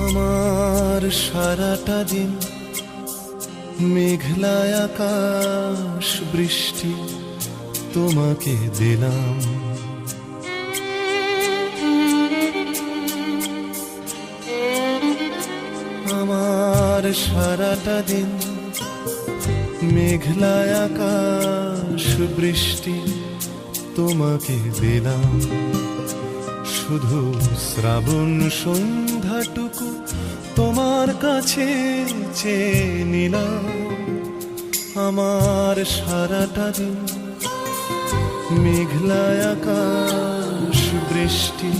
আমার সারাটা দিন মেঘলা আকাশ বৃষ্টি তোমাকে দিলাম। আমার সারাটা দিন মেঘলা আকাশ বৃষ্টি তোমাকে দিলাম। শুধু শ্রাবণ সন্ধ্যাটুকু তোমার কাছে চেয়ে নিলাম। আমার সারাটা দিন মেঘলা আকাশ বৃষ্টি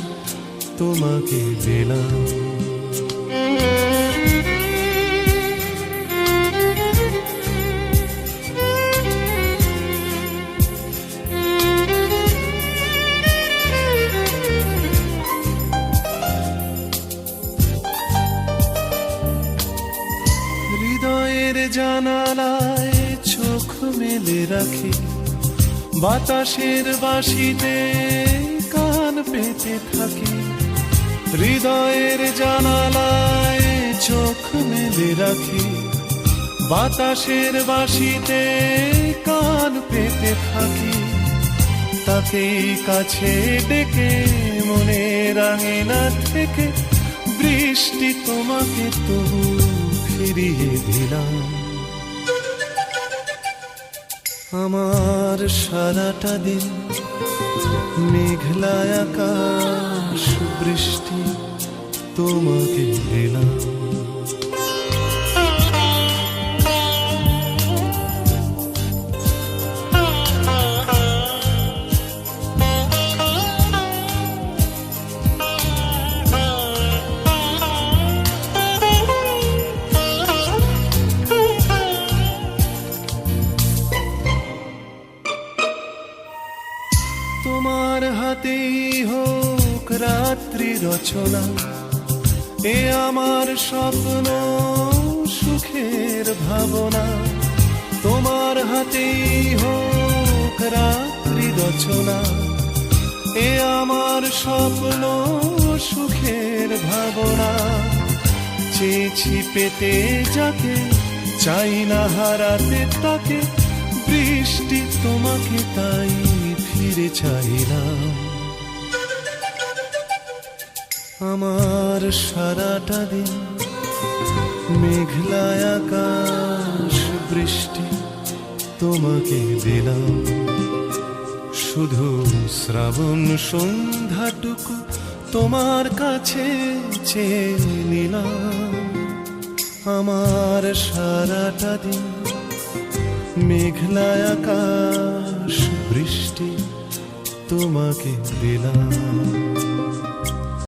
তোমাকে দিলাম। হৃদয়ের জানালায় চোখ মেলে রাখি, বাতাসের বাঁশিতে কান পেতে থাকি। হৃদয়ের জানালায় চোখ মেলে রাখি, বাতাসের বাঁশিতে কান পেতে থাকি। তাকেই কাছে ডেকে মনের আঙিনা থেকে বৃষ্টি তোমাকে তবু ফিরিয়ে দিলাম। আমার সারাটা দিন মেঘলা আকাশ বৃষ্টি তোমাকে দিলাম। তোমার হাতেই হোক রাত্রি রচনা, এ আমার স্বপ্ন সুখের ভাবনা। তোমার হাতেই হোক রাত্রি রচনা, এ আমার স্বপ্ন সুখের ভাবনা। চেয়েছি পেতে যাকে, চাই না হারাতে তাকে, বৃষ্টি তোমাকে তাই ফিরে চাইলাম। আমার সারাটা দিন মেঘলা আকাশ বৃষ্টি তোমাকে দিলাম। শুধু শ্রাবণ সন্ধ্যাটুকু তোমার কাছে চেয়ে নিলাম। আমার সারাটা দিন মেঘলা আকাশ বৃষ্টি তোমাকে দিলাম।